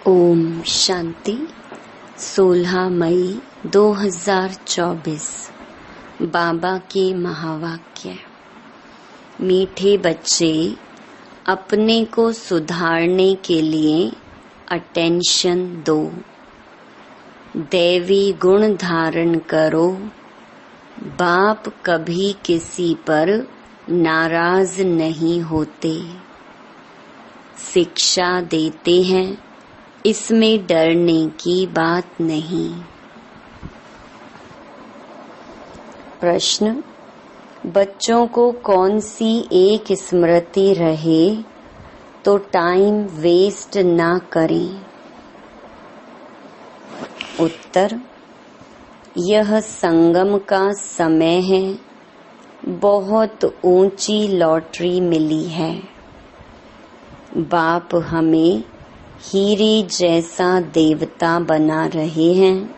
ओम शांति। 16 मई 2024 बाबा के महावाक्य। मीठे बच्चे, अपने को सुधारने के लिए अटेंशन दो। दैवी गुण धारण करो। बाप कभी किसी पर नाराज नहीं होते। शिक्षा देते हैं, इसमें डरने की बात नहीं। प्रश्न: बच्चों को कौन सी एक स्मृति रहे तो टाइम वेस्ट ना करें? उत्तर: यह संगम का समय है। बहुत ऊंची लॉटरी मिली है। बाप हमें हीरे जैसा देवता बना रहे हैं।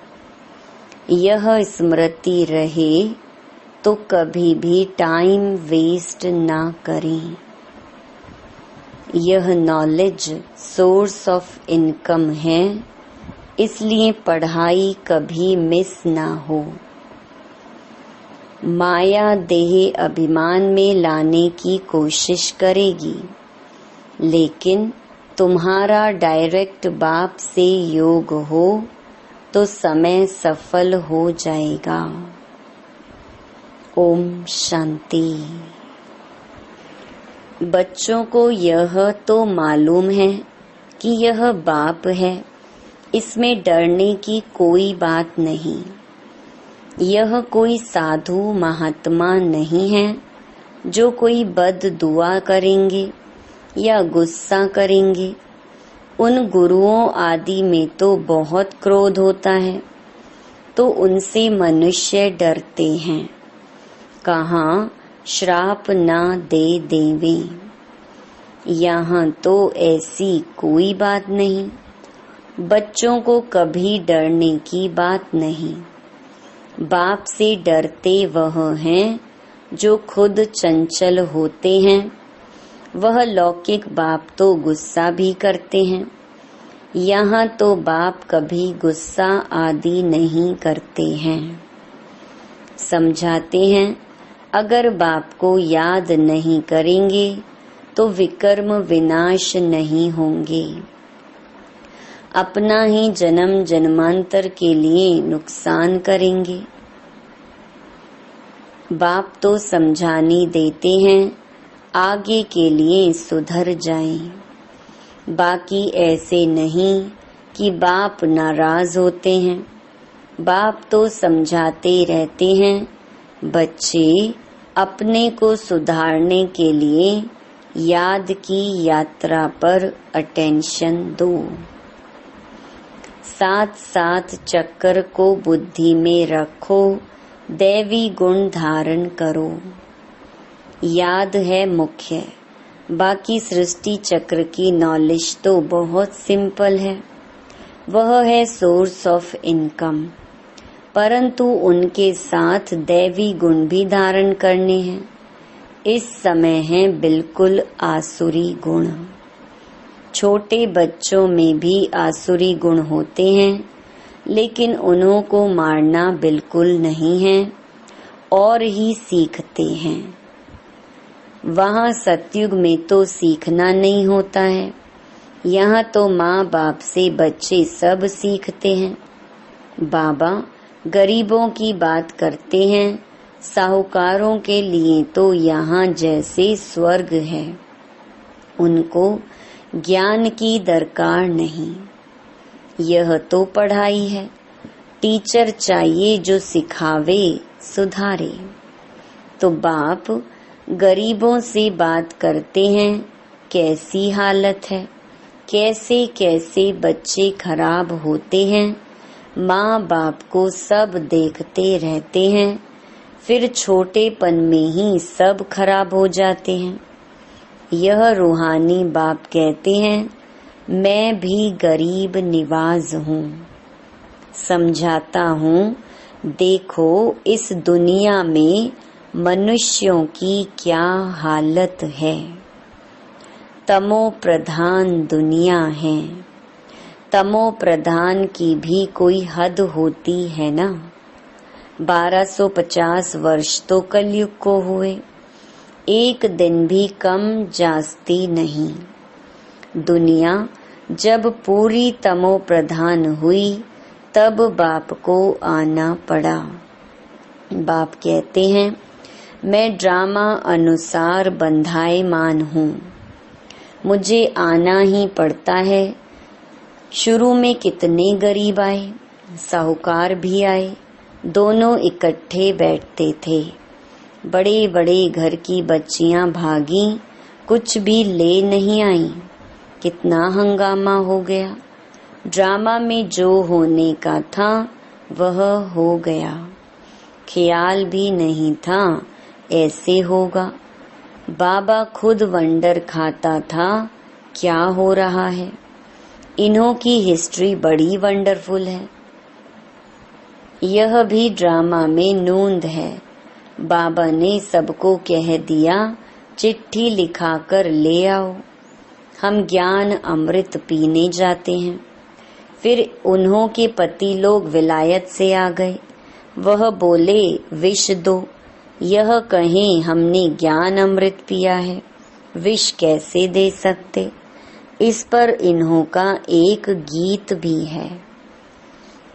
यह स्मृति रहे तो कभी भी टाइम वेस्ट ना करें। यह नॉलेज सोर्स ऑफ इनकम है, इसलिए पढ़ाई कभी मिस ना हो। माया देह अभिमान में लाने की कोशिश करेगी, लेकिन तुम्हारा डायरेक्ट बाप से योग हो तो समय सफल हो जाएगा। ओम शांति। बच्चों को यह तो मालूम है कि यह बाप है, इसमें डरने की कोई बात नहीं। यह कोई साधु महात्मा नहीं है जो कोई बद दुआ करेंगे या गुस्सा करेंगे। उन गुरुओं आदि में तो बहुत क्रोध होता है, तो उनसे मनुष्य डरते हैं। कहाँ श्राप ना दे देवे। यहाँ तो ऐसी कोई बात नहीं। बच्चों को कभी डरने की बात नहीं। बाप से डरते वह हैं जो खुद चंचल होते हैं। वह लौकिक बाप तो गुस्सा भी करते हैं। यहाँ तो बाप कभी गुस्सा आदि नहीं करते हैं। समझाते हैं, अगर बाप को याद नहीं करेंगे तो विकर्म विनाश नहीं होंगे। अपना ही जन्म जन्मांतर के लिए नुकसान करेंगे। बाप तो समझाने देते हैं, आगे के लिए सुधर जाएं। बाकी ऐसे नहीं कि बाप नाराज होते हैं। बाप तो समझाते रहते हैं, बच्चे अपने को सुधारने के लिए याद की यात्रा पर अटेंशन दो। साथ साथ चक्र को बुद्धि में रखो, दैवी गुण धारण करो। याद है मुख्य। बाकी सृष्टि चक्र की नॉलेज तो बहुत सिंपल है। वह है सोर्स ऑफ इनकम, परंतु उनके साथ दैवी गुण भी धारण करने हैं। इस समय है बिल्कुल आसुरी गुण। छोटे बच्चों में भी आसुरी गुण होते हैं, लेकिन उन्हों को मारना बिल्कुल नहीं है और ही सीखते हैं। वहाँ सतयुग में तो सीखना नहीं होता है। यहाँ तो माँ बाप से बच्चे सब सीखते हैं। बाबा गरीबों की बात करते हैं। साहूकारों के लिए तो यहाँ जैसे स्वर्ग है। उनको ज्ञान की दरकार नहीं। यह तो पढ़ाई है। टीचर चाहिए जो सिखावे सुधारे। तो बाप गरीबों से बात करते हैं, कैसी हालत है, कैसे कैसे बच्चे खराब होते हैं। माँ बाप को सब देखते रहते हैं, फिर छोटेपन में ही सब खराब हो जाते हैं। यह रूहानी बाप कहते हैं, मैं भी गरीब निवाज हूँ। समझाता हूँ, देखो इस दुनिया में मनुष्यों की क्या हालत है। तमो प्रधान दुनिया है। तमो प्रधान की भी कोई हद होती है ना। 1250 वर्ष तो कलयुग को हुए, एक दिन भी कम जास्ती नहीं। दुनिया जब पूरी तमो प्रधान हुई तब बाप को आना पड़ा। बाप कहते हैं, मैं ड्रामा अनुसार बंधायमान हूँ, मुझे आना ही पड़ता है। शुरू में कितने गरीब आए, साहूकार भी आए, दोनों इकट्ठे बैठते थे। बड़े बड़े घर की बच्चियां भागी, कुछ भी ले नहीं आई। कितना हंगामा हो गया। ड्रामा में जो होने का था वह हो गया। ख्याल भी नहीं था ऐसे होगा। बाबा खुद वंडर खाता था क्या हो रहा है। इन्हों की हिस्ट्री बड़ी वंडरफुल है। यह भी ड्रामा में नूंद है। बाबा ने सबको कह दिया, चिट्ठी लिखाकर ले आओ, हम ज्ञान अमृत पीने जाते हैं। फिर उन्हों के पति लोग विलायत से आ गए। वह बोले, विष दो। यह कहें हमने ज्ञान अमृत पिया है, विष कैसे दे सकते। इस पर इन्हों का एक गीत भी है।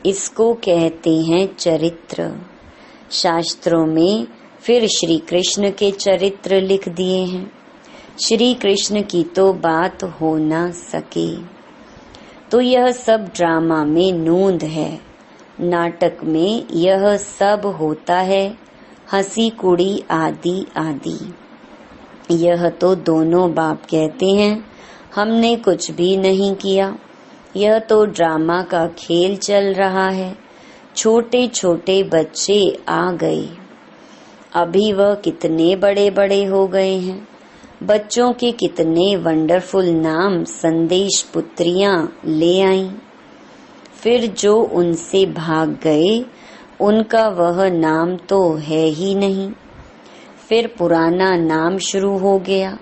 इसको कहते हैं चरित्र। शास्त्रों में फिर श्री कृष्ण के चरित्र लिख दिए हैं। श्री कृष्ण की तो बात हो ना सके। तो यह सब ड्रामा में नूंद है। नाटक में यह सब होता है, हंसी कुड़ी आदि आदि। यह तो दोनों बाप कहते हैं, हमने कुछ भी नहीं किया, यह तो ड्रामा का खेल चल रहा है। छोटे छोटे बच्चे आ गए, अभी वह कितने बड़े बड़े हो गए हैं। बच्चों के कितने वंडरफुल नाम संदेश पुत्रियां ले आईं। फिर जो उनसे भाग गए उनका वह नाम तो है ही नहीं। फिर पुराना नाम शुरू हो गया,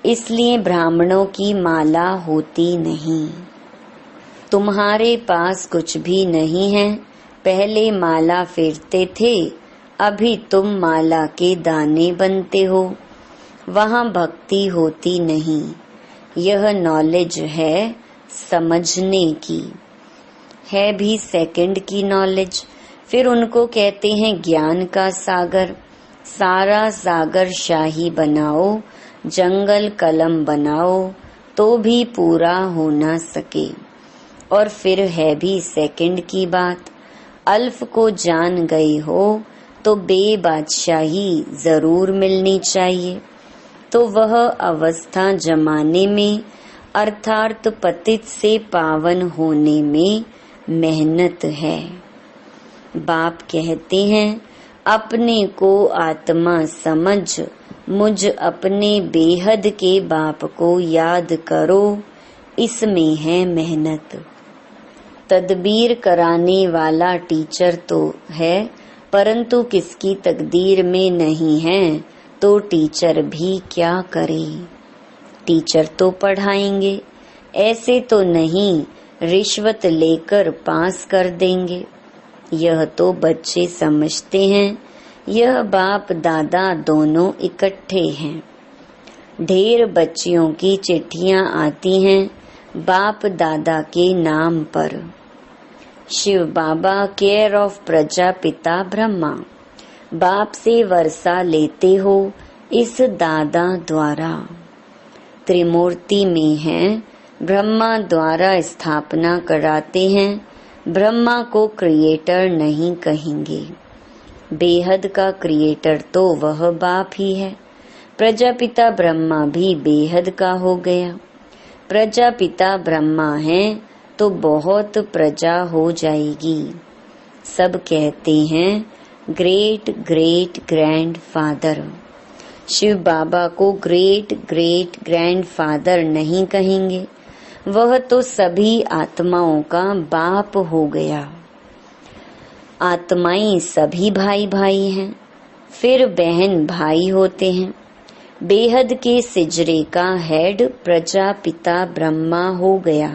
इसलिए ब्राह्मणों की माला होती नहीं। तुम्हारे पास कुछ भी नहीं है, पहले माला फेरते थे, अभी तुम माला के दाने बनते हो। वहाँ भक्ति होती नहीं। यह नॉलेज है समझने की, है भी सेकंड की नॉलेज। फिर उनको कहते हैं ज्ञान का सागर। सारा सागर शाही बनाओ, जंगल कलम बनाओ, तो भी पूरा हो ना सके। और फिर है भी सेकंड की बात। अल्फ को जान गए हो तो बेबादशाही जरूर मिलनी चाहिए। तो वह अवस्था जमाने में अर्थात पतित से पावन होने में मेहनत है। बाप कहते हैं, अपने को आत्मा समझ, मुझ अपने बेहद के बाप को याद करो, इसमें है मेहनत। तदबीर कराने वाला टीचर तो है, परंतु किसकी तकदीर में नहीं है तो टीचर भी क्या करे। टीचर तो पढ़ाएंगे, ऐसे तो नहीं रिश्वत लेकर पास कर देंगे। यह तो बच्चे समझते हैं, यह बाप दादा दोनों इकट्ठे हैं। ढेर बच्चियों की चिट्ठियां आती हैं बाप दादा के नाम पर। शिव बाबा केयर ऑफ प्रजापिता ब्रह्मा, बाप से वर्षा लेते हो इस दादा द्वारा। त्रिमूर्ति में है, ब्रह्मा द्वारा स्थापना कराते हैं। ब्रह्मा को क्रिएटर नहीं कहेंगे, बेहद का क्रिएटर तो वह बाप ही है। प्रजापिता ब्रह्मा भी बेहद का हो गया। प्रजापिता ब्रह्मा है तो बहुत प्रजा हो जाएगी। सब कहते हैं great great grandfather. Shiv Baba को ग्रेट ग्रेट ग्रैंड फादर नहीं कहेंगे, वह तो सभी आत्माओं का बाप हो गया। आत्माएं सभी भाई भाई हैं, फिर बहन भाई होते हैं। बेहद के सिजरे का हेड प्रजापिता ब्रह्मा हो गया।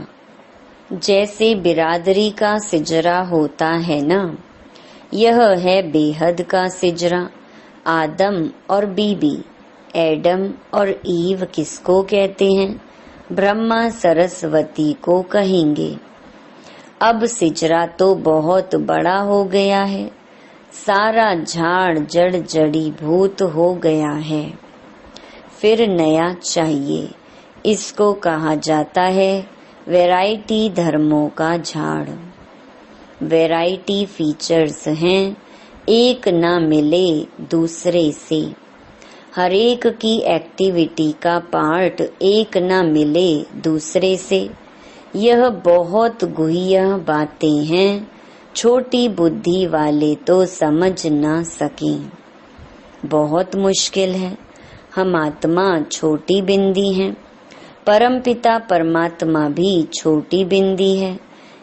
जैसे बिरादरी का सिजरा होता है ना, यह है बेहद का सिजरा। आदम और बीबी, एडम और ईव किसको कहते हैं? ब्रह्मा सरस्वती को कहेंगे। अब सिजरा तो बहुत बड़ा हो गया है, सारा झाड़ जड़ जड़ी भूत हो गया है, फिर नया चाहिए। इसको कहा जाता है वैरायटी धर्मों का झाड़। वैरायटी फीचर्स हैं, एक ना मिले दूसरे से। हर एक की एक्टिविटी का पार्ट एक ना मिले दूसरे से। यह बहुत गुह्य बातें हैं, छोटी बुद्धि वाले तो समझ ना सकें। बहुत मुश्किल है। हम आत्मा छोटी बिंदी हैं, परमपिता परमात्मा भी छोटी बिंदी है,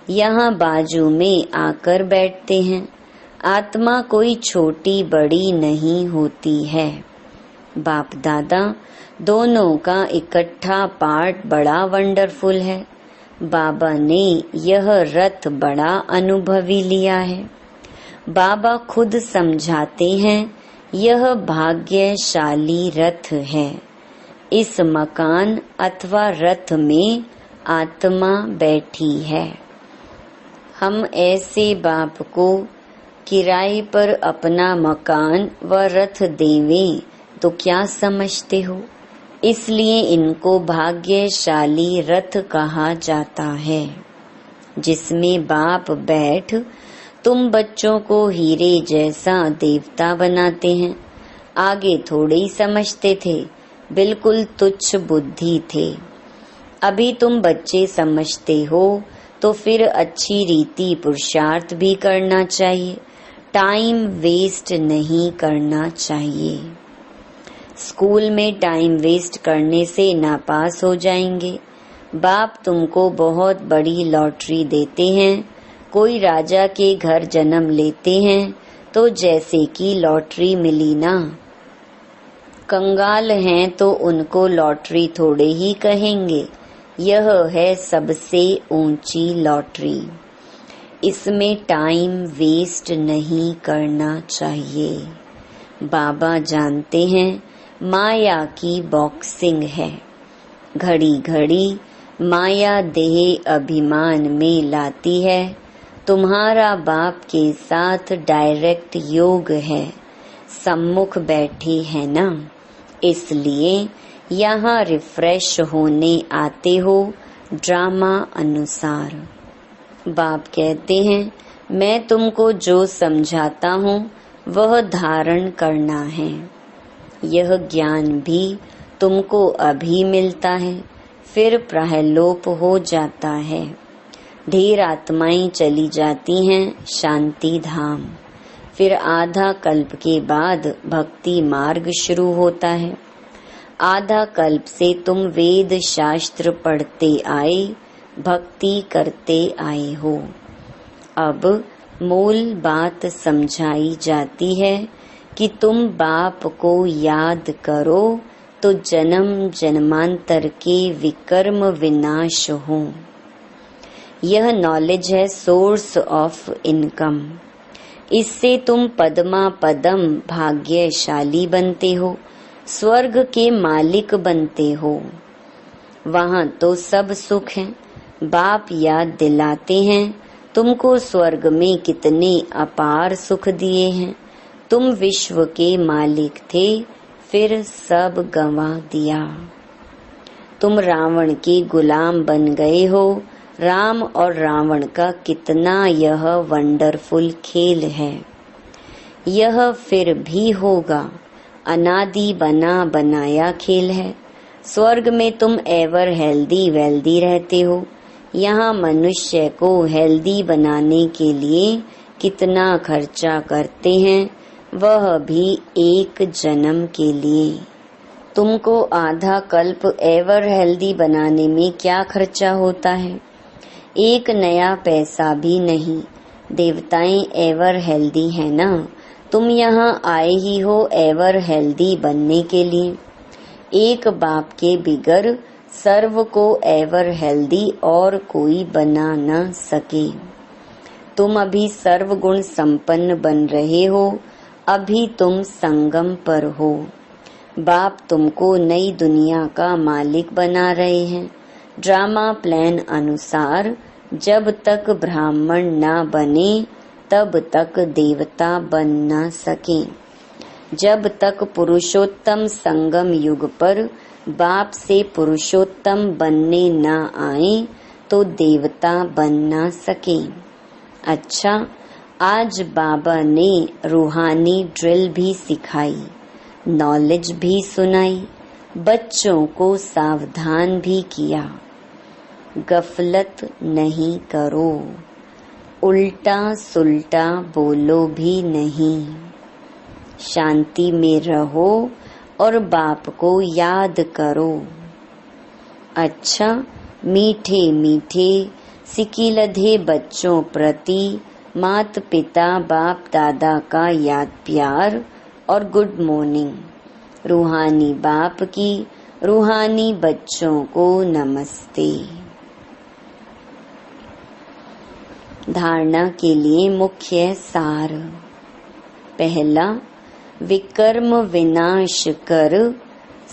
यहाँ बाजू में आकर बैठते हैं। आत्मा कोई छोटी बड़ी नहीं होती है। बाप दादा दोनों का इकट्ठा पार्ट बड़ा वंडरफुल है। बाबा ने यह रथ बड़ा अनुभवी लिया है। बाबा खुद समझाते हैं, यह भाग्यशाली रथ है। इस मकान अथवा रथ में आत्मा बैठी है। हम ऐसे बाप को किराए पर अपना मकान व रथ देवें तो क्या समझते हो? इसलिए इनको भाग्यशाली रथ कहा जाता है, जिसमें बाप बैठ तुम बच्चों को हीरे जैसा देवता बनाते हैं। आगे थोड़े ही समझते थे, बिल्कुल तुच्छ बुद्धि थे। अभी तुम बच्चे समझते हो तो फिर अच्छी रीति पुरुषार्थ भी करना चाहिए, टाइम वेस्ट नहीं करना चाहिए। स्कूल में टाइम वेस्ट करने से नापास हो जाएंगे। बाप तुमको बहुत बड़ी लॉटरी देते हैं, कोई राजा के घर जन्म लेते हैं तो जैसे कि लॉटरी मिली ना। कंगाल हैं तो उनको लॉटरी थोड़े ही कहेंगे, यह है सबसे ऊंची लॉटरी। इसमें टाइम वेस्ट नहीं करना चाहिए। बाबा जानते हैं माया की बॉक्सिंग है। घड़ी घड़ी माया देह अभिमान में लाती है। तुम्हारा बाप के साथ डायरेक्ट योग है, सम्मुख बैठी है ना, इसलिए यहाँ रिफ्रेश होने आते हो ड्रामा अनुसार। बाप कहते हैं, मैं तुमको जो समझाता हूँ वह धारण करना है। यह ज्ञान भी तुमको अभी मिलता है, फिर प्रहलोप हो जाता है। ढेर आत्माएं चली जाती हैं शांति धाम। फिर आधा कल्प के बाद भक्ति मार्ग शुरू होता है। आधा कल्प से तुम वेद शास्त्र पढ़ते आए, भक्ति करते आए हो। अब मूल बात समझाई जाती है कि तुम बाप को याद करो तो जन्म जन्मांतर के विकर्म विनाश हो। यह नॉलेज है सोर्स ऑफ इनकम। इससे तुम पद्मा पदम भाग्यशाली बनते हो, स्वर्ग के मालिक बनते हो। वहाँ तो सब सुख है। बाप याद दिलाते हैं तुमको स्वर्ग में कितने अपार सुख दिए हैं। तुम विश्व के मालिक थे, फिर सब गंवा दिया। तुम रावण के गुलाम बन गए हो। राम और रावण का कितना यह वंडरफुल खेल है। यह फिर भी होगा, अनादि बना बनाया खेल है। स्वर्ग में तुम एवर हेल्दी वेल्दी रहते हो। यहाँ मनुष्य को हेल्दी बनाने के लिए कितना खर्चा करते हैं, वह भी एक जन्म के लिए। तुमको आधा कल्प एवर हेल्दी बनाने में क्या खर्चा होता है? एक नया पैसा भी नहीं। देवताएं एवर हेल्दी है ना, तुम यहाँ आए ही हो एवर हेल्दी बनने के लिए। एक बाप के बिगर सर्व को एवर हेल्दी और कोई बना न सके। तुम अभी सर्व गुण संपन्न बन रहे हो, अभी तुम संगम पर हो। बाप तुमको नई दुनिया का मालिक बना रहे हैं। ड्रामा प्लान अनुसार जब तक ब्राह्मण ना बने तब तक देवता बन न सके। जब तक पुरुषोत्तम संगम युग पर बाप से पुरुषोत्तम बनने न आए तो देवता बन न सके। अच्छा, आज बाबा ने रूहानी ड्रिल भी सिखाई, नॉलेज भी सुनाई, बच्चों को सावधान भी किया। गफलत नहीं करो, उल्टा सुल्टा बोलो भी नहीं। शांति में रहो और बाप को याद करो। अच्छा, मीठे मीठे सिकिलधे बच्चों प्रति माता पिता बाप दादा का याद प्यार और गुड मॉर्निंग। रूहानी बाप की रूहानी बच्चों को नमस्ते। धारणा के लिए मुख्य सार। पहला, विकर्म विनाश कर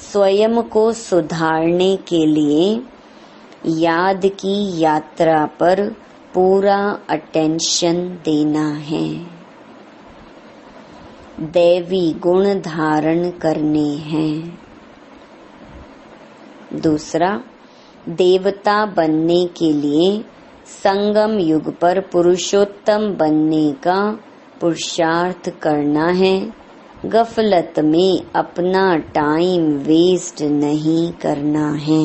स्वयं को सुधारने के लिए याद की यात्रा पर पूरा अटेंशन देना है। दैवी गुण धारण करने हैं। दूसरा, देवता बनने के लिए संगम युग पर पुरुषोत्तम बनने का पुरुषार्थ करना है। गफलत में अपना टाइम वेस्ट नहीं करना है।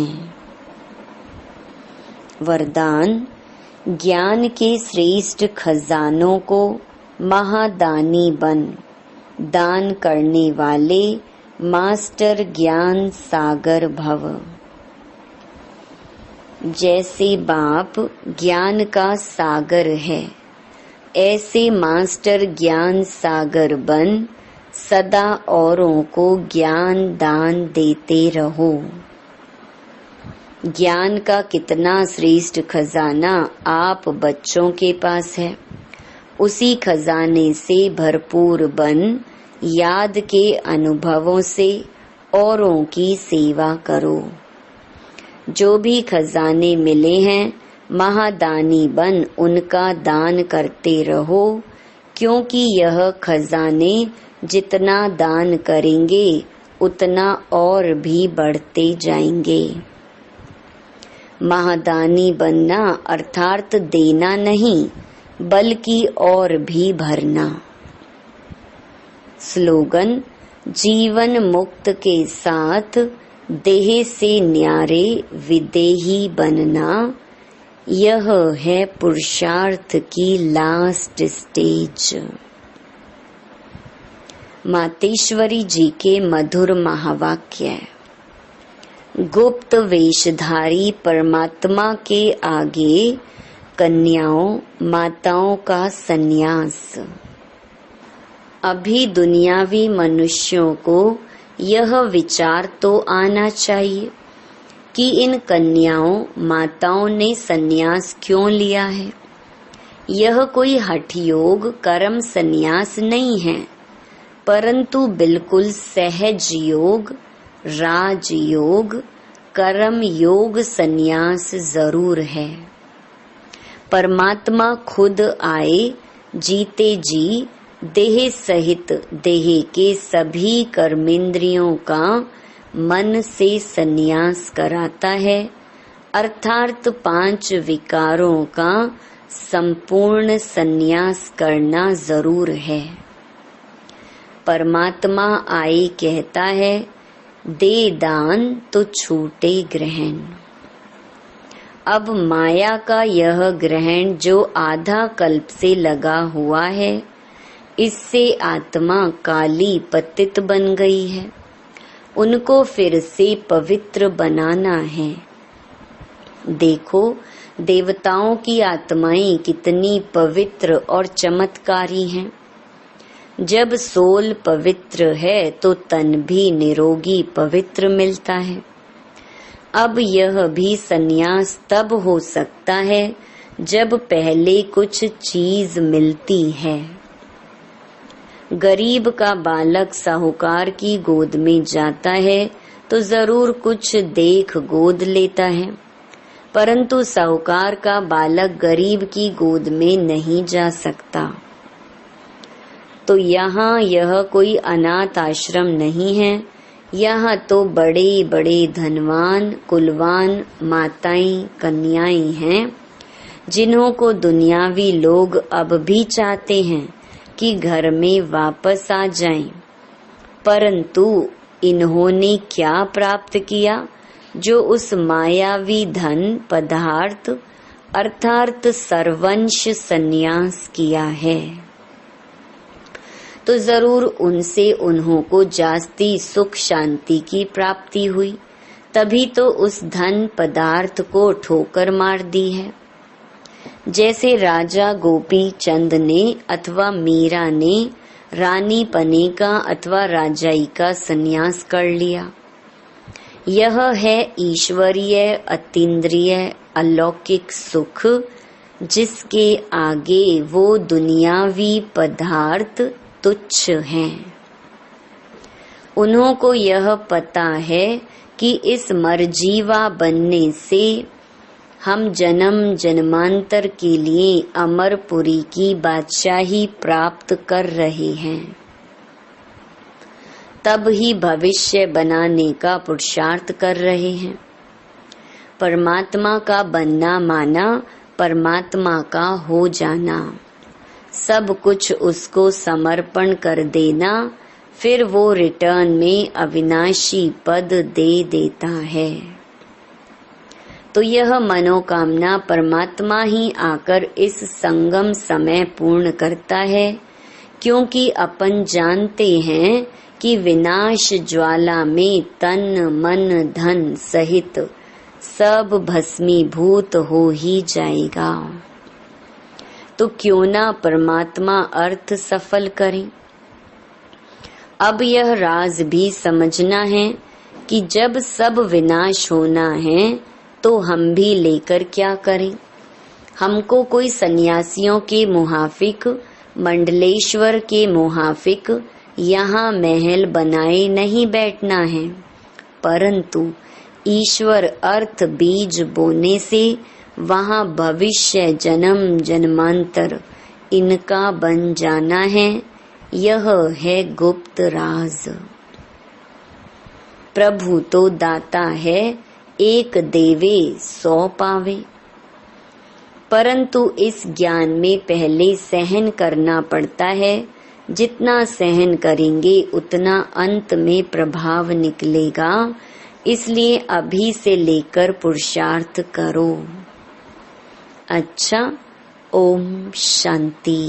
वरदान, ज्ञान के श्रेष्ठ खजानों को महादानी बन दान करने वाले मास्टर ज्ञान सागर भव। जैसे बाप ज्ञान का सागर है, ऐसे मास्टर ज्ञान सागर बन सदा औरों को ज्ञान दान देते रहो। ज्ञान का कितना श्रेष्ठ खजाना आप बच्चों के पास है। उसी खजाने से भरपूर बन याद के अनुभवों से औरों की सेवा करो। जो भी खजाने मिले हैं महादानी बन उनका दान करते रहो, क्योंकि यह खजाने जितना दान करेंगे उतना और भी बढ़ते जाएंगे। महादानी बनना अर्थात देना नहीं, बल्कि और भी भरना। स्लोगन, जीवन मुक्त के साथ देह से न्यारे विदेही बनना, यह है पुरुषार्थ की लास्ट स्टेज। मातेश्वरी जी के मधुर महावाक्य। गुप्त वेशधारी परमात्मा के आगे कन्याओं माताओं का संन्यास। अभी दुनियावी मनुष्यों को यह विचार तो आना चाहिए कि इन कन्याओं माताओं ने संन्यास क्यों लिया है। यह कोई हठ योग कर्म संन्यास नहीं है, परंतु बिल्कुल सहज योग, राज योग, कर्म योग संन्यास जरूर है। परमात्मा खुद आए जीते जी देह सहित देह के सभी कर्मेंद्रियों का मन से संन्यास कराता है, अर्थात 5 विकारों का संपूर्ण संन्यास करना जरूर है। परमात्मा आए कहता है, दे दान तो छूटे ग्रहण। अब माया का यह ग्रहण जो आधा कल्प से लगा हुआ है, इससे आत्मा काली पतित बन गई है। उनको फिर से पवित्र बनाना है। देखो, देवताओं की आत्माएं कितनी पवित्र और चमत्कारी हैं। जब सोल पवित्र है तो तन भी निरोगी पवित्र मिलता है। अब यह भी संन्यास तब हो सकता है जब पहले कुछ चीज मिलती है। गरीब का बालक साहूकार की गोद में जाता है तो जरूर कुछ देख गोद लेता है, परंतु साहूकार का बालक गरीब की गोद में नहीं जा सकता। तो यहाँ यह कोई अनाथ आश्रम नहीं है, यहाँ तो बड़े बड़े धनवान कुलवान माताएं कन्याएं हैं, जिन्हों को दुनियावी लोग अब भी चाहते हैं कि घर में वापस आ जाएं, परंतु इन्होंने क्या प्राप्त किया जो उस मायावी धन पदार्थ अर्थात सर्वंश संन्यास किया है। तो जरूर उनसे उन्हों को जास्ती सुख शांति की प्राप्ति हुई, तभी तो उस धन पदार्थ को ठोकर मार दी है। जैसे राजा गोपी चंद ने अथवा मीरा ने रानी पने का अथवा राजाई का संन्यास कर लिया। यह है ईश्वरीय अतीन्द्रिय अलौकिक सुख, जिसके आगे वो दुनियावी पदार्थ तुच्छ हैं। उन्हों को यह पता है कि इस मरजीवा बनने से हम जन्म जन्मांतर के लिए अमरपुरी की बादशाही प्राप्त कर रहे हैं, तब ही भविष्य बनाने का पुरुषार्थ कर रहे हैं। परमात्मा का बनना माना परमात्मा का हो जाना, सब कुछ उसको समर्पण कर देना, फिर वो रिटर्न में अविनाशी पद दे देता है। तो यह मनोकामना परमात्मा ही आकर इस संगम समय पूर्ण करता है, क्योंकि अपन जानते हैं कि विनाश ज्वाला में तन मन धन सहित सब भस्मीभूत हो ही जाएगा। तो क्यों ना परमात्मा अर्थ सफल करें। अब यह राज भी समझना है कि जब सब विनाश होना है तो हम भी लेकर क्या करें। हमको कोई सन्यासियों के मुहाफिक मंडलेश्वर के मुहाफिक यहाँ महल बनाए नहीं बैठना है, परंतु ईश्वर अर्थ बीज बोने से वहाँ भविष्य जन्म जन्मांतर इनका बन जाना है। यह है गुप्त राज। प्रभु तो दाता है, एक देवे 100 पावे, परंतु इस ज्ञान में पहले सहन करना पड़ता है। जितना सहन करेंगे उतना अंत में प्रभाव निकलेगा, इसलिए अभी से लेकर पुरुषार्थ करो। अच्छा, ओम शांति।